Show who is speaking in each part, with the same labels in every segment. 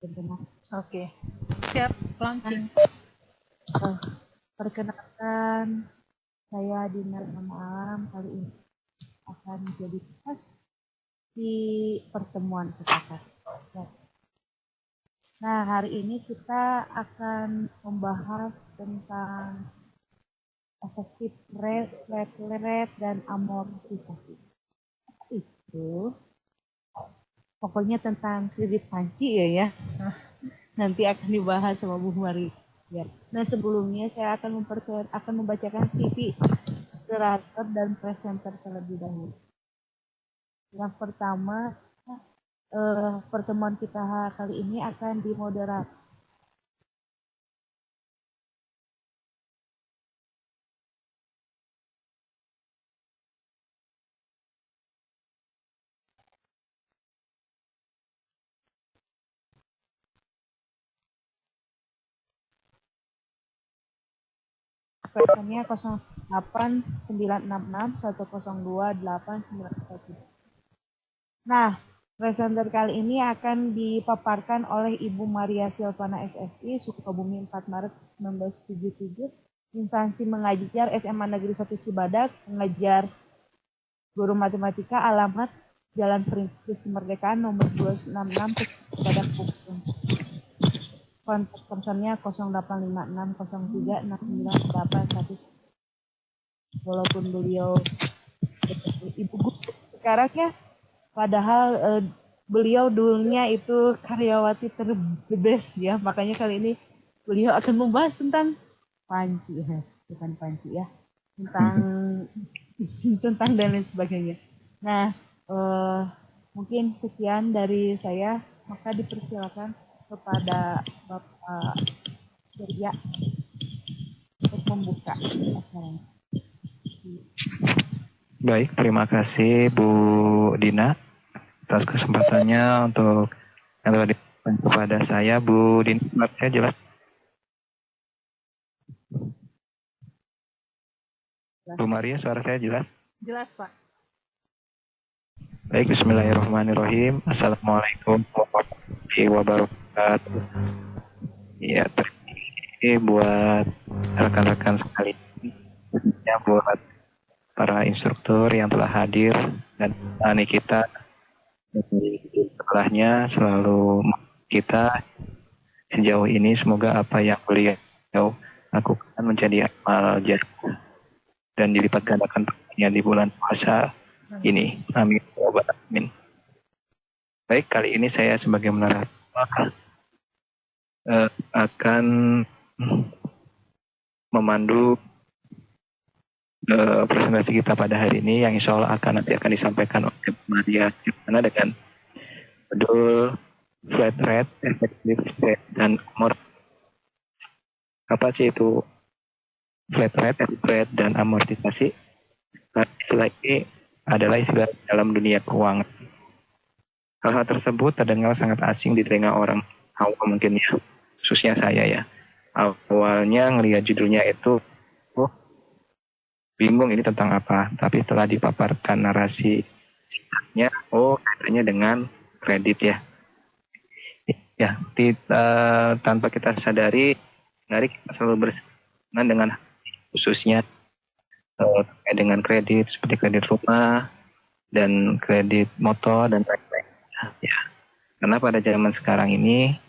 Speaker 1: Oke, siap launching.
Speaker 2: Perkenalkan, saya Dina Alam. Kali ini akan menjadi host di pertemuan kita. Nah, hari ini kita akan membahas tentang efektif rate dan amortisasi. Itu pokoknya tentang kredit panci ya. Nanti akan dibahas sama Bu Mari. Nah, sebelumnya saya akan membacakan CV moderator dan presenter terlebih dahulu. Yang pertama, pertemuan kita kali ini akan dimoderasi personnya 089661028991. Nah, presenter kali ini akan dipaparkan oleh Ibu Maria Silvana SSI, Sukabumi 4 Maret 1977, instansi mengajar SMA Negeri 1 Cibadak, pengajar guru matematika, alamat Jalan Perintis Kemerdekaan nomor 266 Cibadak Bogor. Kontak personnya 0856036981. Walaupun beliau ibu guru sekarang ya, padahal beliau dulunya itu karyawati terbest ya, makanya kali ini beliau akan membahas tentang panci, bukan panci ya, tentang dan lain sebagainya. Nah, mungkin sekian dari saya, maka dipersilakan kepada Bapak Surya untuk membuka acaranya.
Speaker 3: Baik, terima kasih Bu Dina atas kesempatannya untuk yang telah diberikan kepada saya. Bu Dina, saya jelas? Bu Maria, suara saya jelas?
Speaker 1: Jelas, Pak.
Speaker 3: Baik, bismillahirrahmanirrahim. Assalamualaikum warahmatullahi wabarakatuh. Ya, terima kasih buat rekan-rekan sekalian, khususnya buat para instruktur yang telah hadir dan menemani kita setelahnya, selalu kita sejauh ini. Semoga apa yang beliau lakukan menjadi amal jariah dan dilipat gandakan pahalanya di bulan puasa ini. Amin. Amin. Baik, kali ini saya sebagai moderator akan memandu presentasi kita pada hari ini, yang insya Allah nanti akan disampaikan oleh Maria Silvana dengan judul flat rate, effective rate, dan amortisasi. Apa sih itu flat rate, effective rate, dan amortisasi? Istilah ini adalah istilah dalam dunia keuangan. Hal-hal tersebut terdengar sangat asing di telinga orang awam mungkin ya, khususnya saya ya. Awalnya ngelihat judulnya itu, bingung ini tentang apa, tapi setelah dipaparkan narasi singkatnya, kaitannya dengan kredit ya. Ya, tanpa kita sadari, kita selalu bersinggungan dengan khususnya terkait dengan kredit seperti kredit rumah dan kredit motor dan lain-lain. Ya, karena pada zaman sekarang ini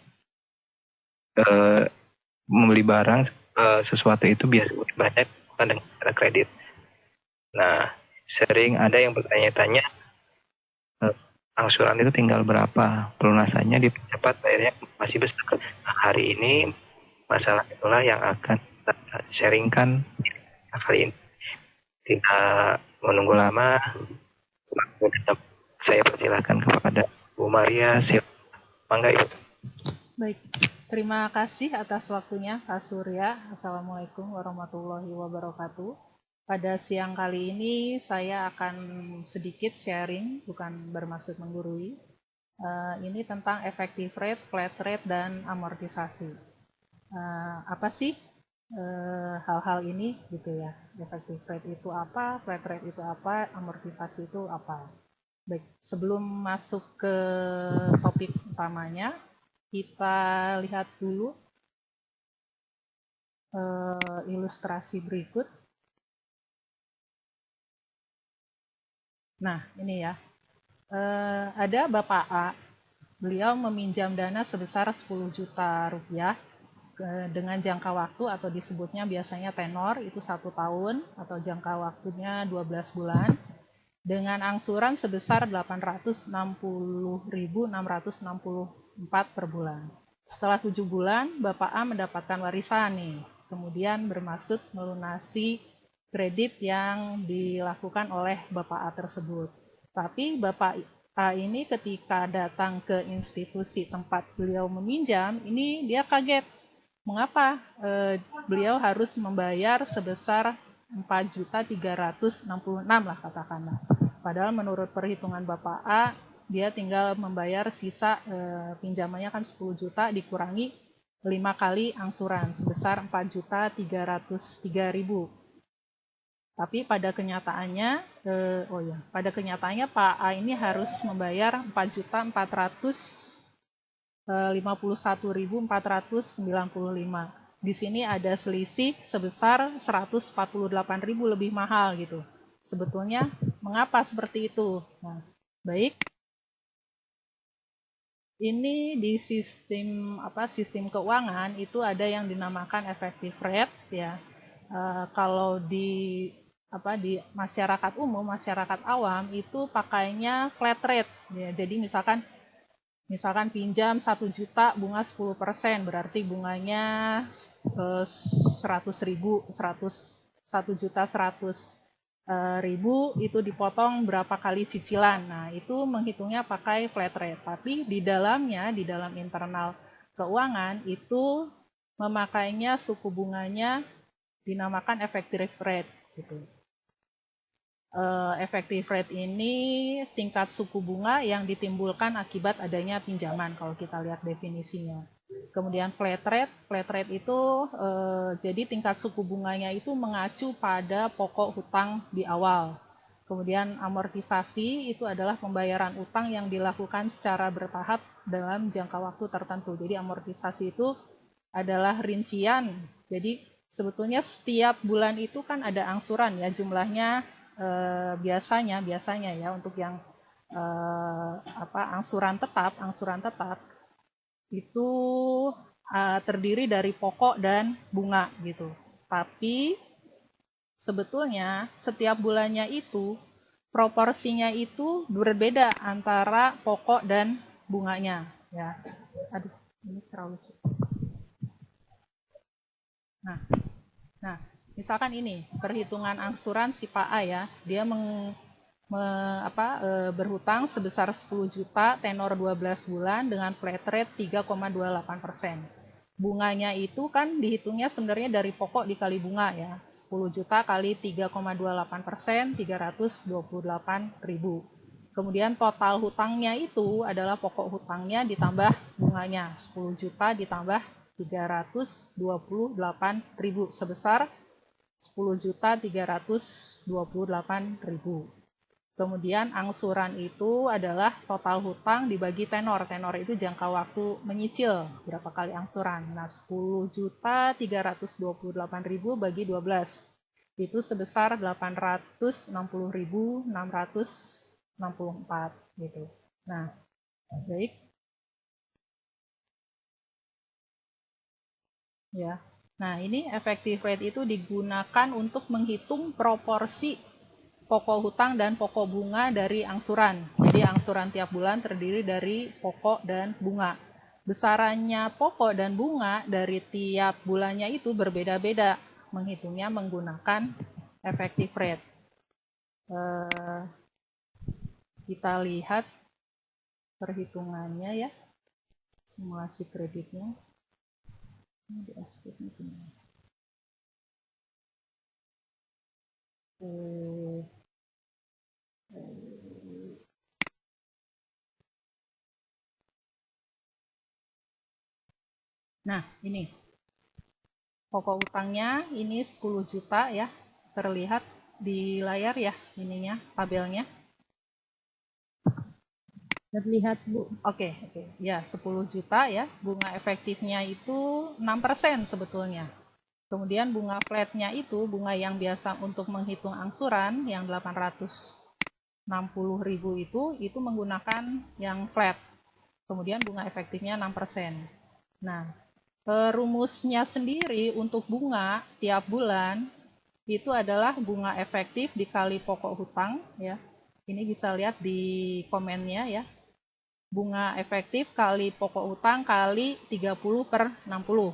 Speaker 3: membeli barang sesuatu itu biasanya banyak dengan cara kredit. Nah, sering ada yang bertanya-tanya, angsuran itu tinggal berapa, pelunasannya dipercepat, bayarnya masih besar. Nah, hari ini masalah itulah yang akan kita sharingkan kali ini. Tidak menunggu lama, saya persilahkan kepada Bu Maria. Mangga, Ibu.
Speaker 1: Baik, terima kasih atas waktunya Pak Surya. Assalamualaikum warahmatullahi wabarakatuh. Pada siang kali ini saya akan sedikit sharing, bukan bermaksud menggurui. Ini tentang effective rate, flat rate, dan amortisasi. Apa sih hal-hal ini gitu ya? Effective rate itu apa, flat rate itu apa, amortisasi itu apa? Baik, sebelum masuk ke topik utamanya, Kita lihat dulu ilustrasi berikut. Nah, ini ya. Ada Bapak A, beliau meminjam dana sebesar 10 juta rupiah dengan jangka waktu atau disebutnya biasanya tenor itu 1 tahun atau jangka waktunya 12 bulan dengan angsuran sebesar 860.664 per bulan. Setelah 7 bulan, Bapak A mendapatkan warisan nih. Kemudian bermaksud melunasi kredit yang dilakukan oleh Bapak A tersebut. Tapi Bapak A ini ketika datang ke institusi tempat beliau meminjam, ini dia kaget. Mengapa beliau harus membayar sebesar 4.366 lah katakanlah. Padahal menurut perhitungan Bapak A, dia tinggal membayar sisa pinjamannya kan 10 juta dikurangi 5 kali angsuran sebesar 4.303.000. Tapi pada kenyataannya, Pak A ini harus membayar 4.451.495. Di sini ada selisih sebesar 148.000 lebih mahal gitu. Sebetulnya mengapa seperti itu? Nah, baik. Ini di sistem keuangan itu ada yang dinamakan effective rate ya. Kalau di masyarakat umum, masyarakat awam itu pakainya flat rate ya. Jadi misalkan pinjam 1 juta bunga 10%, berarti bunganya 100.000, 1.100.000 itu dipotong berapa kali cicilan. Nah, itu menghitungnya pakai flat rate. Tapi di dalam internal keuangan itu memakainya suku bunganya dinamakan effective rate gitu. Effective rate ini tingkat suku bunga yang ditimbulkan akibat adanya pinjaman kalau kita lihat definisinya. Kemudian flat rate itu jadi tingkat suku bunganya itu mengacu pada pokok hutang di awal. Kemudian amortisasi itu adalah pembayaran utang yang dilakukan secara bertahap dalam jangka waktu tertentu. Jadi amortisasi itu adalah rincian. Jadi sebetulnya setiap bulan itu kan ada angsuran ya, jumlahnya biasanya ya untuk yang angsuran tetap itu terdiri dari pokok dan bunga gitu. Tapi sebetulnya setiap bulannya itu proporsinya itu berbeda antara pokok dan bunganya ya. Aduh, ini terlalu cepat. Nah, misalkan ini perhitungan angsuran si Pak A ya, dia berhutang sebesar 10 juta tenor 12 bulan dengan flat rate 3,28%. Bunganya itu kan dihitungnya sebenarnya dari pokok dikali bunga ya, 10 juta kali 3,28%, 328.000. Kemudian total hutangnya itu adalah pokok hutangnya ditambah bunganya, 10 juta ditambah 328.000 sebesar 10.328.000. Kemudian angsuran itu adalah total hutang dibagi tenor. Tenor itu jangka waktu menyicil berapa kali angsuran. Nah, 10.328.000 bagi 12 itu sebesar 860.664 gitu. Nah, baik. Ya. Nah, ini effective rate itu digunakan untuk menghitung proporsi pokok hutang dan pokok bunga dari angsuran. Jadi angsuran tiap bulan terdiri dari pokok dan bunga. Besarannya pokok dan bunga dari tiap bulannya itu berbeda-beda. Menghitungnya menggunakan effective rate. Kita lihat perhitungannya ya. Simulasi kreditnya. Ini di aspeknya gimana? Nah, ini pokok utangnya ini 10 juta ya, terlihat di layar ya ininya, tabelnya.
Speaker 2: terlihat Bu.
Speaker 1: Oke. Ya, 10 juta ya. Bunga efektifnya itu 6% sebetulnya. Kemudian bunga flatnya itu, bunga yang biasa untuk menghitung angsuran, yang 860.000 itu menggunakan yang flat. Kemudian bunga efektifnya 6%. Nah, rumusnya sendiri untuk bunga tiap bulan, itu adalah bunga efektif dikali pokok hutang. Ya. Ini bisa lihat di komennya ya. Bunga efektif kali pokok hutang kali 30/60.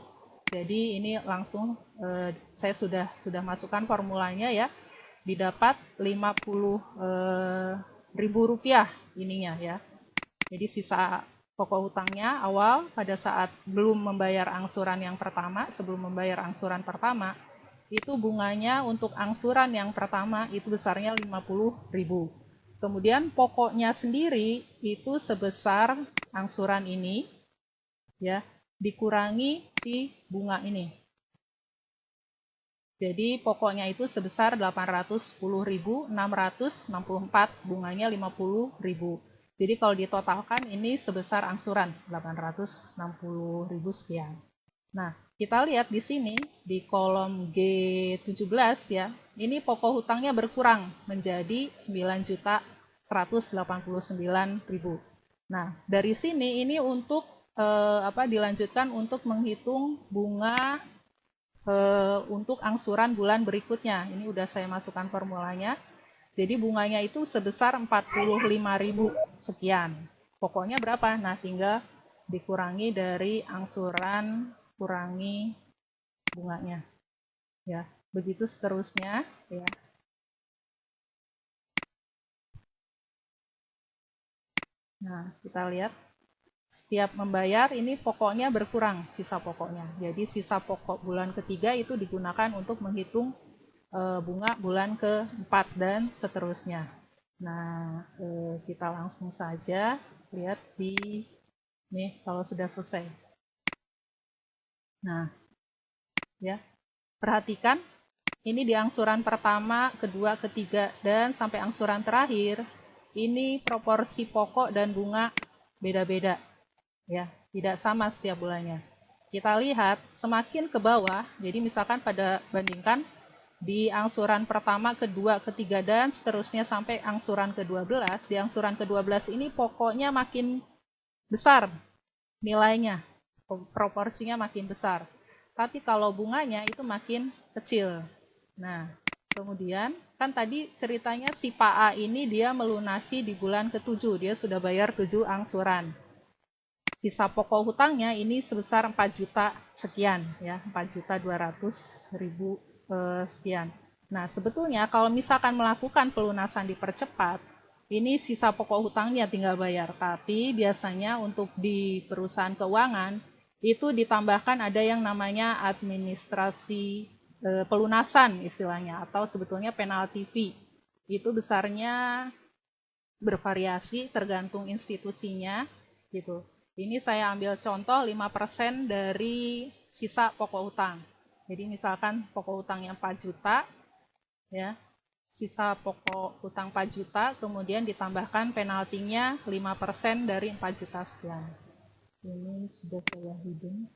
Speaker 1: Jadi ini langsung saya sudah masukkan formulanya ya. Didapat 50.000 rupiah ininya ya. Jadi sisa pokok hutangnya awal pada saat belum membayar angsuran yang pertama, sebelum membayar angsuran pertama, itu bunganya untuk angsuran yang pertama itu besarnya 50.000. Kemudian pokoknya sendiri itu sebesar angsuran ini ya, dikurangi si bunga ini. Jadi pokoknya itu sebesar 810.664, bunganya 50.000. Jadi kalau ditotalkan ini sebesar angsuran 860.000 sekian. Nah, kita lihat di sini di kolom G17 ya. Ini pokok hutangnya berkurang menjadi 9.189.000. Nah, dari sini ini untuk dilanjutkan untuk menghitung bunga untuk angsuran bulan berikutnya. Ini udah saya masukkan formulanya. Jadi bunganya itu sebesar 45.000 sekian. Pokoknya berapa? Nah, tinggal dikurangi dari angsuran kurangi bunganya. Ya, begitu seterusnya ya. Nah, kita lihat setiap membayar ini pokoknya berkurang sisa pokoknya. Jadi sisa pokok bulan ketiga itu digunakan untuk menghitung bunga bulan ke-4 dan seterusnya. Nah, kita langsung saja lihat di nih kalau sudah selesai. Nah, ya. Perhatikan ini di angsuran pertama, kedua, ketiga dan sampai angsuran terakhir, ini proporsi pokok dan bunga beda-beda. Ya, tidak sama setiap bulannya. Kita lihat semakin ke bawah, jadi misalkan pada bandingkan di angsuran pertama, kedua, ketiga, dan seterusnya sampai angsuran ke-12. Di angsuran ke-12 ini pokoknya makin besar nilainya, proporsinya makin besar. Tapi kalau bunganya itu makin kecil. Nah, kemudian kan tadi ceritanya si Pak A ini dia melunasi di bulan ke-7, dia sudah bayar 7 angsuran. Sisa pokok hutangnya ini sebesar 4 juta sekian ya, 4.200.000 sekian. Nah, sebetulnya kalau misalkan melakukan pelunasan dipercepat, ini sisa pokok hutangnya tinggal bayar. Tapi biasanya untuk di perusahaan keuangan itu ditambahkan ada yang namanya administrasi pelunasan istilahnya, atau sebetulnya penalti fee. Itu besarnya bervariasi tergantung institusinya gitu. Ini saya ambil contoh 5% dari sisa pokok hutang. Jadi misalkan pokok hutangnya 4 juta, ya, sisa pokok hutang 4 juta, kemudian ditambahkan penaltinya 5% dari 4 juta sekian. Ini sudah saya hitung.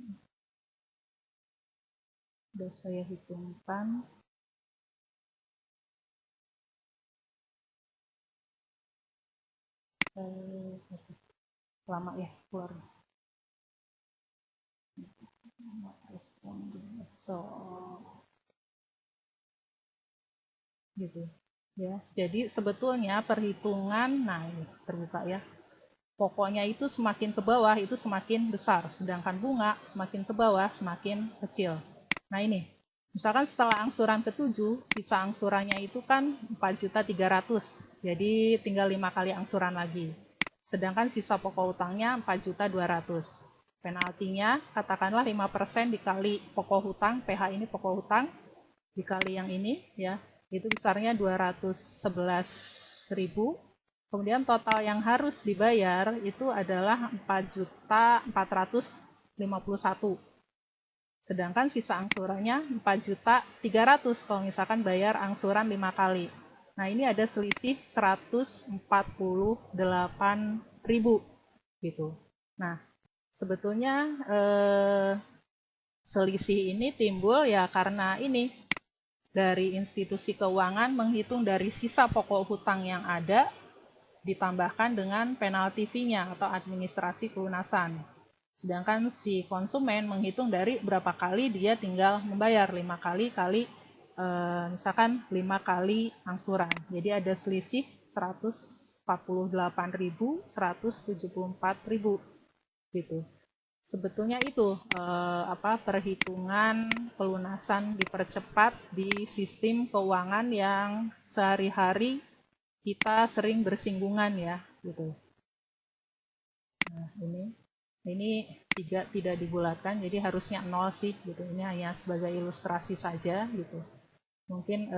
Speaker 1: Sudah saya hitungkan. Lama ya keluar. So, gitu ya. Jadi sebetulnya perhitungan, nah ini terbuka ya. Pokoknya itu semakin ke bawah itu semakin besar, sedangkan bunga semakin ke bawah semakin kecil. Nah ini, misalkan setelah angsuran ke-7, sisa angsurannya itu kan 4.300.000, jadi tinggal 5 kali angsuran lagi. Sedangkan sisa pokok utangnya 4.200.000. Penaltinya katakanlah 5% dikali pokok hutang, PH ini pokok hutang, dikali yang ini ya, itu besarnya 211.000. Kemudian total yang harus dibayar itu adalah 4.451.000. Sedangkan sisa angsurannya 4.300.000 kalau misalkan bayar angsuran 5 kali. Nah, ini ada selisih 148 gitu. Nah, sebetulnya selisih ini timbul ya karena ini dari institusi keuangan menghitung dari sisa pokok hutang yang ada ditambahkan dengan penalti fee-nya atau administrasi pelunasan. Sedangkan si konsumen menghitung dari berapa kali dia tinggal membayar, 5 kali kali misalkan 5 kali angsuran. Jadi ada selisih 148.174.000 gitu. Sebetulnya itu perhitungan pelunasan dipercepat di sistem keuangan yang sehari-hari kita sering bersinggungan ya gitu. Nah, ini tidak dibulatkan, jadi harusnya 0 sih gitu. Ini hanya sebagai ilustrasi saja gitu. Mungkin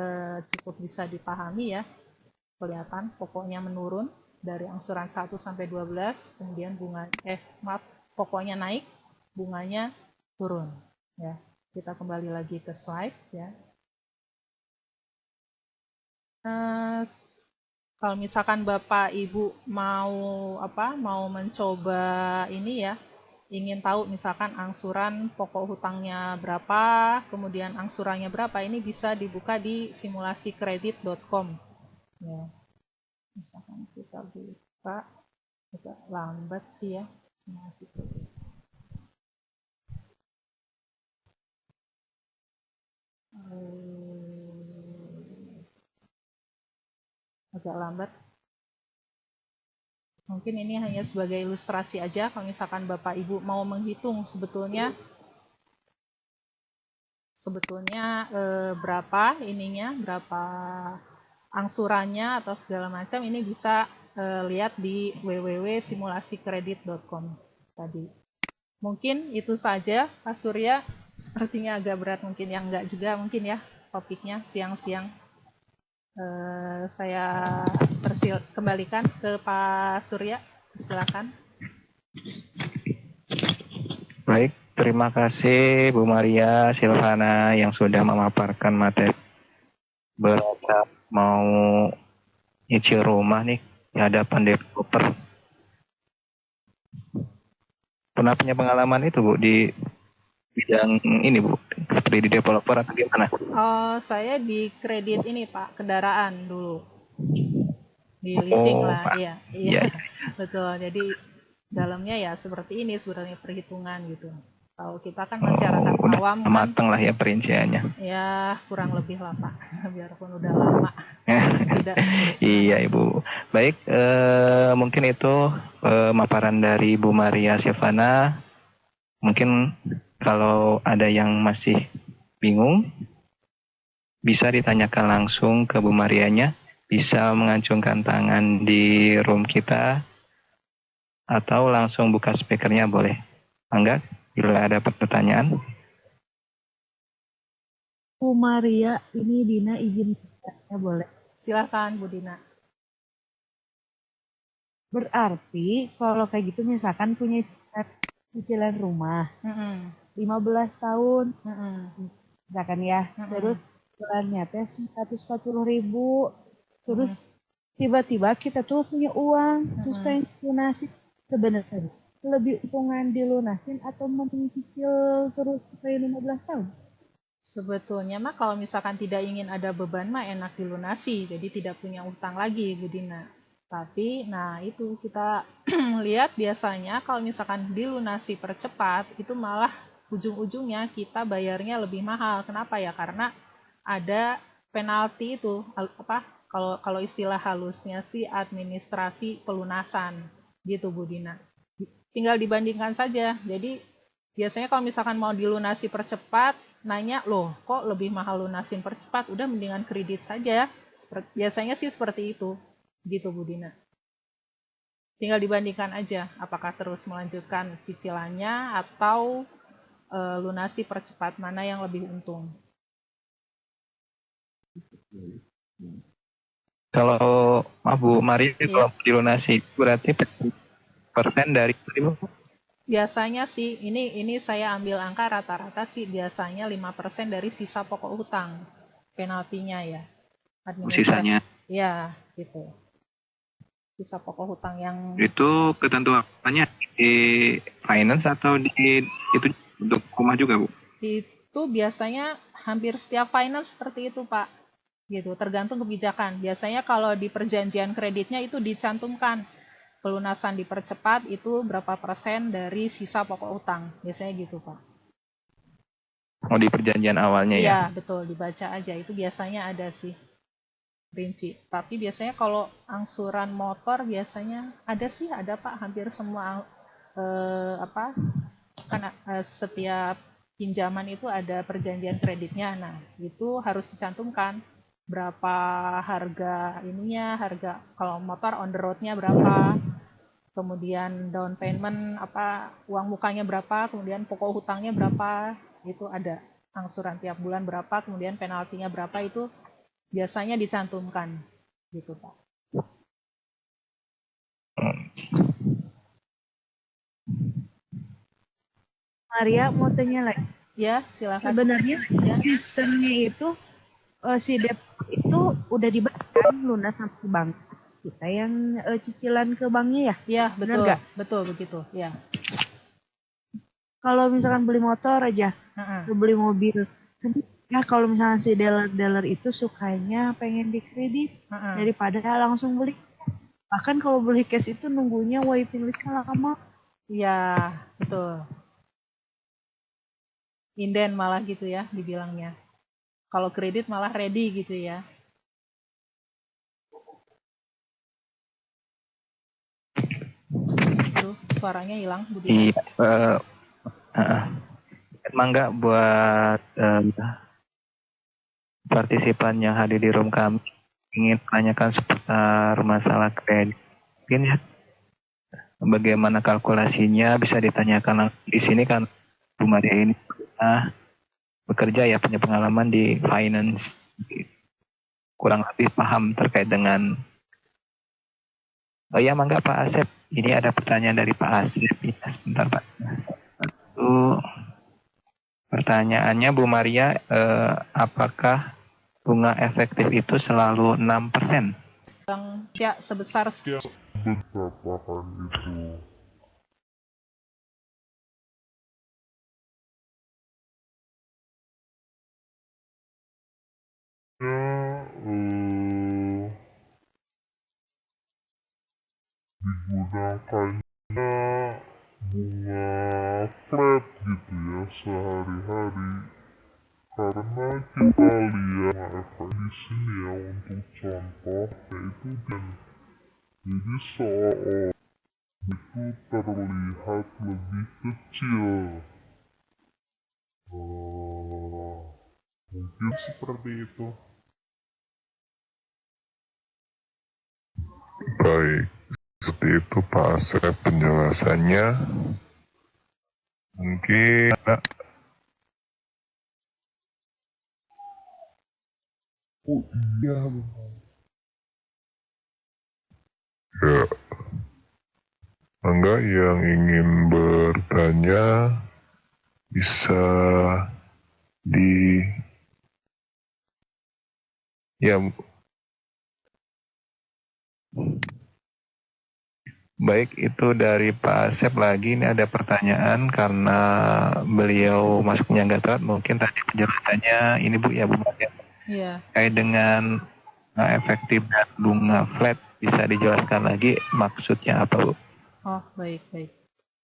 Speaker 1: cukup bisa dipahami ya. Kelihatan pokoknya menurun dari angsuran 1 sampai 12, kemudian pokoknya naik, bunganya turun ya. Kita kembali lagi ke slide ya. Kalau misalkan Bapak Ibu mau mencoba ini ya, ingin tahu misalkan angsuran pokok hutangnya berapa, kemudian angsurannya berapa, ini bisa dibuka di simulasikredit.com ya. Misalkan kita buka, agak lambat sih ya simulasi kredit. Agak lambat. Mungkin ini hanya sebagai ilustrasi aja. Kalau misalkan Bapak Ibu mau menghitung sebetulnya berapa angsurannya atau segala macam, ini bisa lihat di www.simulasikredit.com tadi. Mungkin itu saja, Pak Surya. Sepertinya agak berat, mungkin yang enggak juga mungkin ya topiknya siang-siang. Saya kembalikan ke Pak Surya, silakan.
Speaker 3: Baik, terima kasih Bu Maria Silvana yang sudah memaparkan materi. Berapa mau nyicil rumah nih di hadapan developer. Pernah punya pengalaman itu Bu di bidang ini Bu, seperti di developer atau gimana?
Speaker 1: Oh, saya di kredit ini Pak, kendaraan dulu. Di leasing lah, iya. Betul. Jadi dalamnya ya seperti ini sebenarnya perhitungan gitu. Kalau kita kan masyarakat awam kan
Speaker 3: matang lah ya perinciannya.
Speaker 1: Ya kurang lebih lah Pak, biarpun udah lama.
Speaker 3: Iya Ibu. Baik, mungkin itu paparan dari Bu Maria Silvana. Mungkin kalau ada yang masih bingung, bisa ditanyakan langsung ke Bu Marianya, bisa mengacungkan tangan di room kita, atau langsung buka speakernya boleh. Angga, bila ada pertanyaan.
Speaker 2: Bu Maria, ini Dina izin ya boleh.
Speaker 1: Silakan Bu Dina.
Speaker 2: Berarti kalau kayak gitu misalkan punya cicilan rumah 15 tahun, misalkan ya, terus cicilannya teh 140.000, terus tiba-tiba kita tuh punya uang, terus pengen lunasi, sebenarnya lebih untungan dilunasin atau mencicil terus sampai 15 tahun?
Speaker 1: Sebetulnya mah kalau misalkan tidak ingin ada beban mah enak dilunasi, jadi tidak punya utang lagi Bu Dina. Tapi nah itu kita lihat biasanya kalau misalkan dilunasi percepat itu malah ujung-ujungnya kita bayarnya lebih mahal. Kenapa ya? Karena ada penalti itu, kalau istilah halusnya sih administrasi pelunasan gitu Bu Dina. Tinggal dibandingkan saja. Jadi biasanya kalau misalkan mau dilunasi percepat, nanya loh kok lebih mahal lunasin percepat, udah mendingan kredit saja. Biasanya sih seperti itu gitu Bu Dina. Tinggal dibandingkan aja apakah terus melanjutkan cicilannya atau lunasi percepat, mana yang lebih untung.
Speaker 3: Kalau Bu Mari kalau dilunasi berarti persen dari itu?
Speaker 1: Biasanya sih, ini saya ambil angka rata-rata sih biasanya 5% dari sisa pokok hutang. Penaltinya ya.
Speaker 3: Sisanya?
Speaker 1: Ya, gitu. sisa pokok hutang yang
Speaker 3: Itu ketentuannya di finance atau di itu untuk rumah juga, Bu?
Speaker 1: itu biasanya hampir setiap finance seperti itu, Pak. Gitu, tergantung kebijakan. Biasanya kalau di perjanjian kreditnya itu dicantumkan pelunasan dipercepat itu berapa persen dari sisa pokok hutang. Biasanya gitu, Pak.
Speaker 3: Oh, di perjanjian awalnya ya?
Speaker 1: Iya, betul, dibaca aja. Itu biasanya ada sih rinci. Tapi biasanya kalau angsuran motor biasanya ada Pak, hampir semua apa kan setiap pinjaman itu ada perjanjian kreditnya. Nah, itu harus dicantumkan berapa harga ininya, harga kalau motor on the road-nya berapa, kemudian down payment uang mukanya berapa, kemudian pokok hutangnya berapa, itu ada angsuran tiap bulan berapa, kemudian penaltinya berapa, itu biasanya dicantumkan gitu, Pak.
Speaker 2: Maria mau tanya lagi.
Speaker 1: Ya, silakan.
Speaker 2: Sebenarnya
Speaker 1: ya.
Speaker 2: sistemnya itu si depo itu udah dibayar lunas sama bank kita yang cicilan ke banknya ya?
Speaker 1: Iya, betul.
Speaker 2: Gak?
Speaker 1: Betul begitu, ya.
Speaker 2: Kalau misalkan beli motor aja, beli mobil, ya kalau misalnya si dealer itu sukanya pengen dikredit daripada langsung beli. Bahkan kalau beli cash itu nunggunya waiting list-nya lama.
Speaker 1: Iya, betul. Inden malah gitu ya dibilangnya. Kalau kredit malah ready gitu ya. Aduh, suaranya hilang, Budi.
Speaker 3: Iya, emang nggak buat partisipan yang hadir di room kami ingin menanyakan seputar masalah kredit. Mungkin ya, bagaimana kalkulasinya bisa ditanyakan di sini kan Bu Maria ini bekerja ya, punya pengalaman di finance, kurang lebih paham terkait dengan. Oh ya, mangga Pak Asep. Ini ada pertanyaan dari Pak Asep. Ya, sebentar Pak. Pertanyaannya Bu Maria, apakah bunga efektif itu selalu 6%?
Speaker 1: Ya, sebesar
Speaker 4: Berapaan itu? Digunakannya bunga flat gitu ya sehari-hari, karena kita lihat efek di sini ya untuk contoh yaitu jadi seolah itu terlihat lebih kecil. Mungkin seperti itu. Baik, seperti itu Pak Asep penjelasannya. Mungkin oh iya benar. Ya, enggak yang ingin bertanya bisa di ya. Baik, itu dari Pak Asep lagi. Ini ada pertanyaan karena beliau masuknya nggak tepat. Mungkin tadi penjelasannya ini Bu ya, Bu Maria.
Speaker 1: Iya.
Speaker 3: Terkait dengan efektif dan bunga flat, bisa dijelaskan lagi maksudnya apa Bu?
Speaker 1: Oh, baik.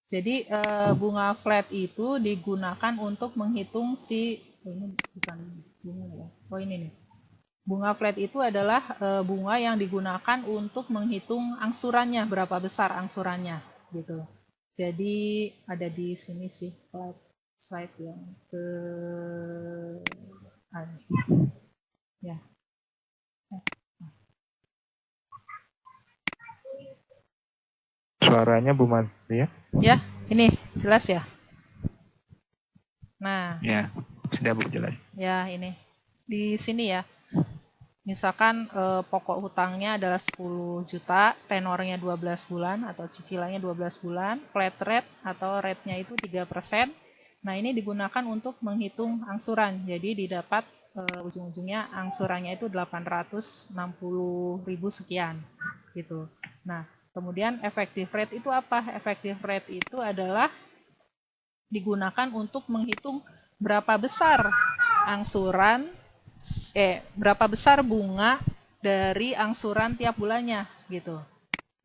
Speaker 1: Jadi bunga flat itu digunakan untuk menghitung ini bukan bunga ya. Oh, ini nih. Bunga flat itu adalah bunga yang digunakan untuk menghitung angsurannya, berapa besar angsurannya, gitu. Jadi ada di sini sih slide yang ke ya.
Speaker 3: Suaranya Bu Maria?
Speaker 1: Ya, ini jelas ya. Nah.
Speaker 3: Ya, sudah Bu, jelas.
Speaker 1: Ya, ini di sini ya. Misalkan pokok hutangnya adalah 10 juta, tenornya 12 bulan atau cicilannya 12 bulan, flat rate atau rate-nya itu 3%. Nah, ini digunakan untuk menghitung angsuran. Jadi didapat ujung-ujungnya angsurannya itu 860.000 sekian gitu. Nah, kemudian effective rate itu apa? Effective rate itu adalah digunakan untuk menghitung berapa besar angsuran berapa besar bunga dari angsuran tiap bulannya gitu.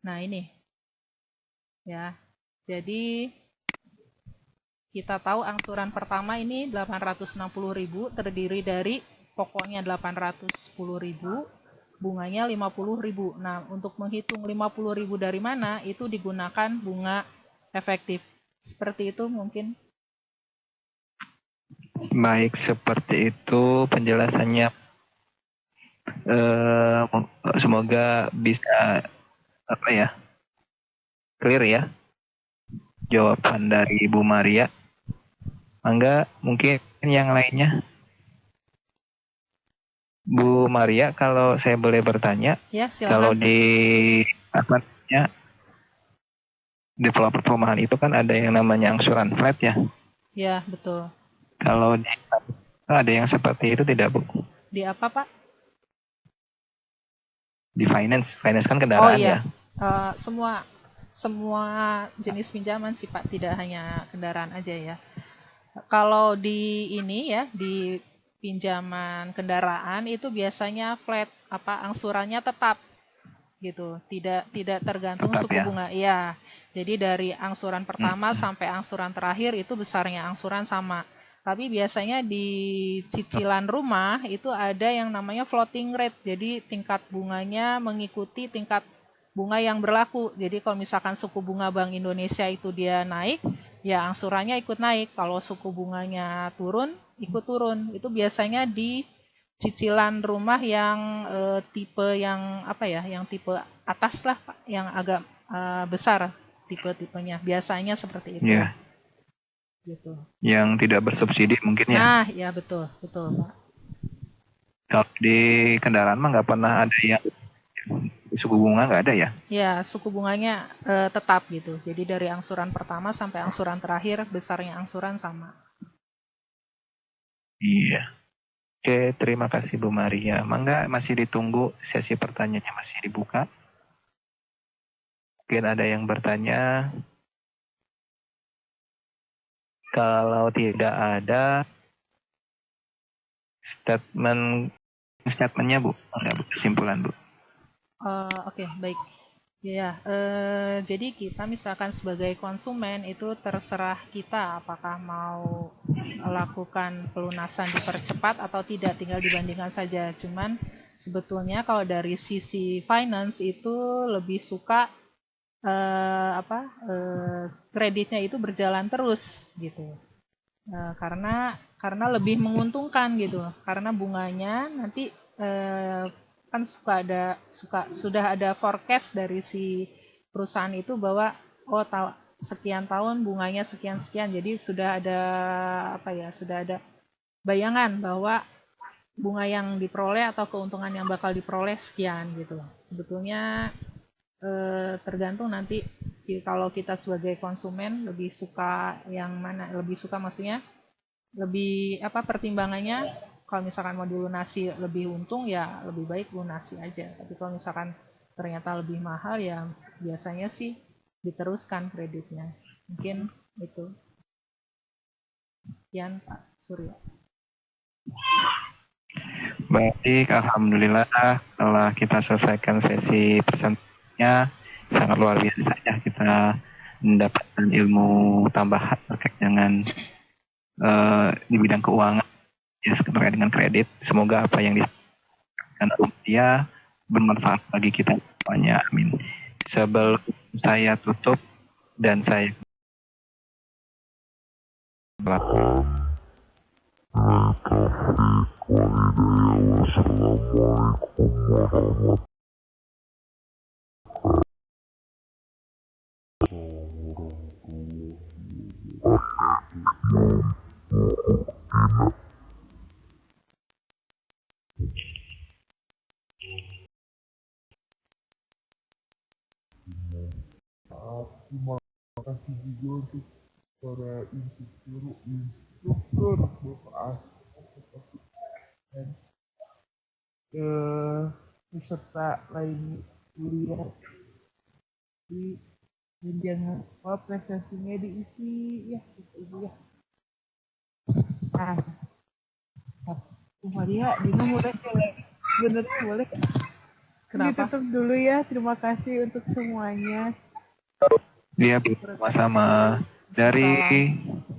Speaker 1: Nah, ini ya. Jadi kita tahu angsuran pertama ini 860.000 terdiri dari pokoknya 810.000, bunganya 50.000. Nah, untuk menghitung 50.000 dari mana itu digunakan bunga efektif. Seperti itu mungkin.
Speaker 3: Baik, seperti itu penjelasannya. Semoga bisa clear ya jawaban dari Bu Maria. Mangga mungkin yang lainnya. Bu Maria, kalau saya boleh bertanya,
Speaker 1: ya, silakan.
Speaker 3: Kalau di developer perumahan itu kan ada yang namanya angsuran flat ya?
Speaker 1: Ya, betul.
Speaker 3: Kalau di ada yang seperti itu tidak, Bu?
Speaker 1: Di apa, Pak?
Speaker 3: Di finance kan kendaraan ya?
Speaker 1: Semua jenis pinjaman sih Pak, tidak hanya kendaraan aja ya. Kalau di ini ya, di pinjaman kendaraan itu biasanya flat, angsurannya tetap gitu, tidak tergantung
Speaker 3: Tetap,
Speaker 1: suku
Speaker 3: ya?
Speaker 1: bunga. Iya. Jadi dari angsuran pertama sampai angsuran terakhir itu besarnya angsuran sama. Tapi biasanya di cicilan rumah itu ada yang namanya floating rate. Jadi tingkat bunganya mengikuti tingkat bunga yang berlaku. Jadi kalau misalkan suku bunga Bank Indonesia itu dia naik, ya angsurannya ikut naik. Kalau suku bunganya turun, ikut turun. Itu biasanya di cicilan rumah yang tipe yang yang tipe atas lah, yang agak besar tipe-tipenya. Biasanya seperti itu.
Speaker 3: Yeah.
Speaker 1: Gitu.
Speaker 3: Yang tidak bersubsidi mungkin ya?
Speaker 1: Nah, ya betul Pak.
Speaker 3: Kalau di kendaraan mah nggak pernah ada yang suku bunga, nggak ada ya?
Speaker 1: Ya, suku bunganya tetap gitu. Jadi dari angsuran pertama sampai angsuran terakhir, besarnya angsuran sama.
Speaker 3: Iya. Oke, terima kasih Bu Maria. Mangga masih ditunggu, sesi pertanyaannya masih dibuka. Mungkin ada yang bertanya. Kalau tidak ada, statementnya Bu, enggak Bu, kesimpulan Bu.
Speaker 1: Oke, baik. Ya, jadi kita misalkan sebagai konsumen itu terserah kita apakah mau melakukan pelunasan dipercepat atau tidak, tinggal dibandingkan saja. Cuman sebetulnya kalau dari sisi finance itu lebih suka kreditnya itu berjalan terus gitu. Karena lebih menguntungkan gitu. Karena bunganya nanti kan sudah ada forecast dari si perusahaan itu bahwa sekian tahun bunganya sekian, jadi sudah ada bayangan bahwa bunga yang diperoleh atau keuntungan yang bakal diperoleh sekian gitu. Sebetulnya tergantung nanti kalau kita sebagai konsumen lebih suka yang mana, maksudnya lebih pertimbangannya. Kalau misalkan mau dilunasi lebih untung, ya lebih baik lunasi aja. Tapi kalau misalkan ternyata lebih mahal, ya biasanya sih diteruskan kreditnya. Mungkin itu. Sekian Pak Surya.
Speaker 3: Baik, alhamdulillah telah kita selesaikan sesi presentasinya. Sangat luar biasa ya, kita mendapatkan ilmu tambahan terkait dengan di bidang keuangan ya, terkait dengan kredit. Semoga apa yang disampaikan dia bermanfaat bagi kita semuanya. Amin. Sebelum saya tutup dan saya
Speaker 5: terima kasih juga untuk para instruktur Bapak dan peserta lain kuliah
Speaker 2: dan jangan lupa prestasinya diisi ya ibu ya. Nah, Bu Maria, Dina boleh bener boleh. Kenapa? Ditutup dulu ya. Terima kasih untuk semuanya.
Speaker 4: Iya, Bu, sama-sama. Dari